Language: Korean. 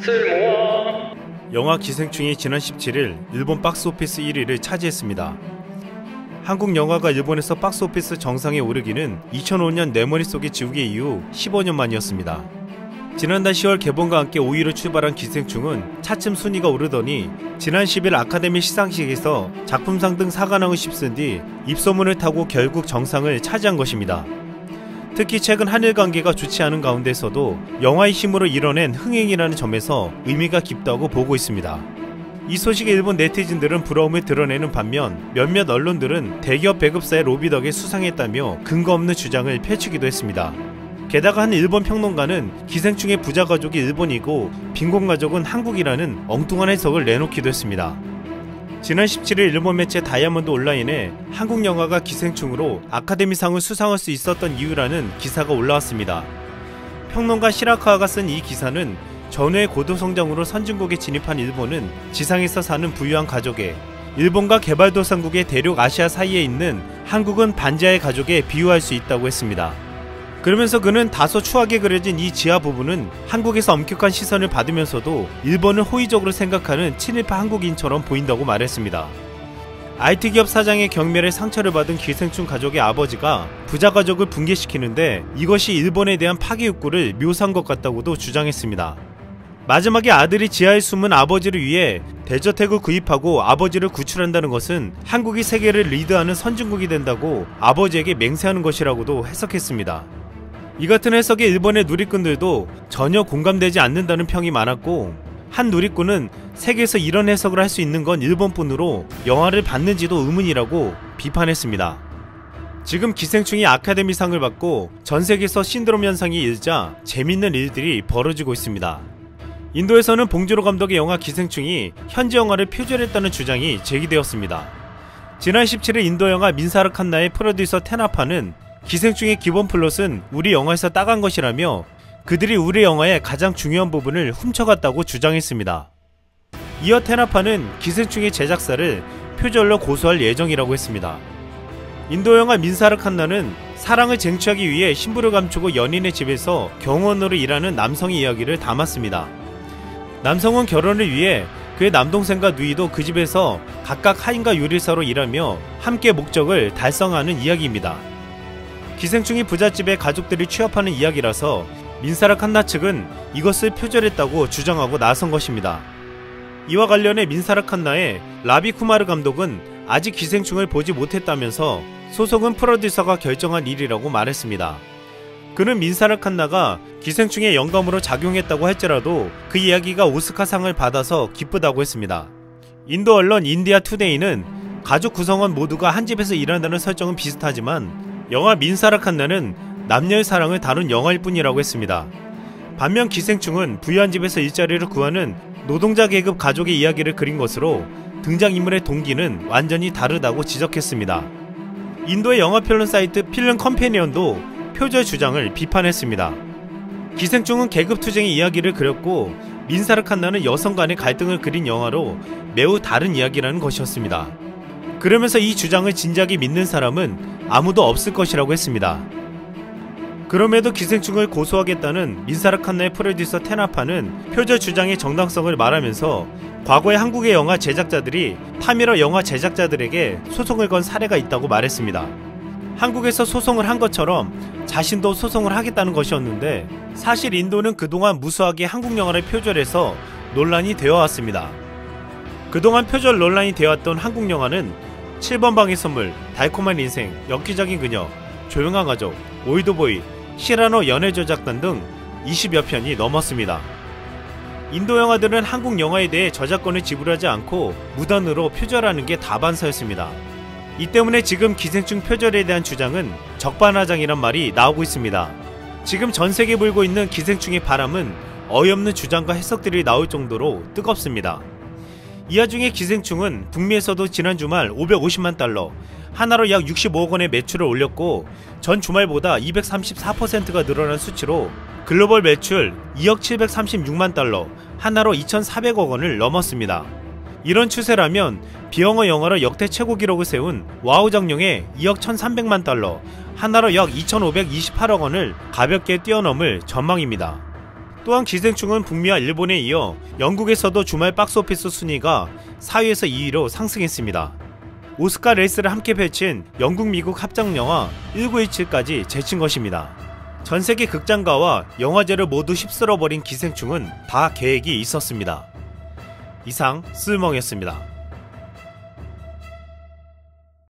쓸모와 영화 기생충이 지난 17일 일본 박스오피스 1위를 차지했습니다. 한국 영화가 일본에서 박스오피스 정상에 오르기는 2005년 내 머릿속의 지우개 이후 15년 만이었습니다. 지난달 10월 개봉과 함께 5위로 출발한 기생충은 차츰 순위가 오르더니 지난 10일 아카데미 시상식에서 작품상 등 사관왕을 휩쓴 뒤 입소문을 타고 결국 정상을 차지한 것입니다. 특히 최근 한일 관계가 좋지 않은 가운데서도 영화의 힘으로 이뤄낸 흥행이라는 점에서 의미가 깊다고 보고 있습니다. 이 소식에 일본 네티즌들은 부러움을 드러내는 반면 몇몇 언론들은 대기업 배급사의 로비 덕에 수상했다며 근거 없는 주장을 펼치기도 했습니다. 게다가 한 일본 평론가는 기생충의 부자 가족이 일본이고 빈곤 가족은 한국이라는 엉뚱한 해석을 내놓기도 했습니다. 지난 17일 일본 매체 다이아몬드 온라인에 한국 영화가 기생충으로 아카데미상을 수상할 수 있었던 이유라는 기사가 올라왔습니다. 평론가 시라카와가 쓴 이 기사는 전후의 고도성장으로 선진국에 진입한 일본은 지상에서 사는 부유한 가족에, 일본과 개발도상국의 대륙 아시아 사이에 있는 한국은 반지하의 가족에 비유할 수 있다고 했습니다. 그러면서 그는 다소 추하게 그려진 이 지하 부분은 한국에서 엄격한 시선을 받으면서도 일본을 호의적으로 생각하는 친일파 한국인처럼 보인다고 말했습니다. IT 기업 사장의 경멸에 상처를 받은 기생충 가족의 아버지가 부자 가족을 붕괴시키는데 이것이 일본에 대한 파괴 욕구를 묘사한 것 같다고도 주장했습니다. 마지막에 아들이 지하에 숨은 아버지를 위해 대저택을 구입하고 아버지를 구출한다는 것은 한국이 세계를 리드하는 선진국이 된다고 아버지에게 맹세하는 것이라고도 해석했습니다. 이 같은 해석에 일본의 누리꾼들도 전혀 공감되지 않는다는 평이 많았고, 한 누리꾼은 세계에서 이런 해석을 할 수 있는 건 일본뿐으로 영화를 봤는지도 의문이라고 비판했습니다. 지금 기생충이 아카데미상을 받고 전세계에서 신드롬 현상이 일자 재밌는 일들이 벌어지고 있습니다. 인도에서는 봉준호 감독의 영화 기생충이 현지 영화를 표절했다는 주장이 제기되었습니다. 지난 17일 인도 영화 민사르 칸나의 프로듀서 테나파는 기생충의 기본 플롯은 우리 영화에서 따간 것이라며 그들이 우리 영화의 가장 중요한 부분을 훔쳐갔다고 주장했습니다. 이어 테나파는 기생충의 제작사를 표절로 고소할 예정이라고 했습니다. 인도 영화 민사르 칸나는 사랑을 쟁취하기 위해 신부를 감추고 연인의 집에서 경호원으로 일하는 남성의 이야기를 담았습니다. 남성은 결혼을 위해 그의 남동생과 누이도 그 집에서 각각 하인과 요리사로 일하며 함께 목적을 달성하는 이야기입니다. 기생충이 부잣집에 가족들이 취업하는 이야기라서 민사르 칸나 측은 이것을 표절했다고 주장하고 나선 것입니다. 이와 관련해 민사르 칸나의 라비 쿠마르 감독은 아직 기생충을 보지 못했다면서 소송은 프로듀서가 결정한 일이라고 말했습니다. 그는 민사르 칸나가 기생충의 영감으로 작용했다고 할지라도 그 이야기가 오스카상을 받아서 기쁘다고 했습니다. 인도 언론 인디아 투데이는 가족 구성원 모두가 한 집에서 일한다는 설정은 비슷하지만 영화 민사르 칸나는 남녀의 사랑을 다룬 영화일 뿐이라고 했습니다. 반면 기생충은 부유한 집에서 일자리를 구하는 노동자 계급 가족의 이야기를 그린 것으로 등장인물의 동기는 완전히 다르다고 지적했습니다. 인도의 영화평론 사이트 필름 컴패니언도 표절 주장을 비판했습니다. 기생충은 계급투쟁의 이야기를 그렸고 민사르 칸나는 여성 간의 갈등을 그린 영화로 매우 다른 이야기라는 것이었습니다. 그러면서 이 주장을 진작에 믿는 사람은 아무도 없을 것이라고 했습니다. 그럼에도 기생충을 고소하겠다는 민사르 칸나의 프로듀서 테나파는 표절 주장의 정당성을 말하면서 과거에 한국의 영화 제작자들이 타미러 영화 제작자들에게 소송을 건 사례가 있다고 말했습니다. 한국에서 소송을 한 것처럼 자신도 소송을 하겠다는 것이었는데 사실 인도는 그동안 무수하게 한국 영화를 표절해서 논란이 되어 왔습니다. 그동안 표절 논란이 되어왔던 한국 영화는 7번 방의 선물, 달콤한 인생, 엽기적인 그녀, 조용한 가족, 올드보이, 시라노 연애조작단 등 20여 편이 넘었습니다. 인도 영화들은 한국 영화에 대해 저작권을 지불하지 않고 무단으로 표절하는 게 다반사였습니다. 이 때문에 지금 기생충 표절에 대한 주장은 적반하장이란 말이 나오고 있습니다. 지금 전세계에 불고 있는 기생충의 바람은 어이없는 주장과 해석들이 나올 정도로 뜨겁습니다. 이 와중에 기생충은 북미에서도 지난 주말 550만 달러, 하나로 약 65억 원의 매출을 올렸고 전 주말보다 234%가 늘어난 수치로 글로벌 매출 2억 736만 달러, 하나로 2,400억 원을 넘었습니다. 이런 추세라면 비영어 영화로 역대 최고 기록을 세운 와우정령의 2억 1,300만 달러, 하나로 약 2,528억 원을 가볍게 뛰어넘을 전망입니다. 또한 기생충은 북미와 일본에 이어 영국에서도 주말 박스오피스 순위가 4위에서 2위로 상승했습니다. 오스카 레이스를 함께 펼친 영국 미국 합작영화 1917까지 제친 것입니다. 전세계 극장가와 영화제를 모두 휩쓸어버린 기생충은 다 계획이 있었습니다. 이상 스물멍이었습니다.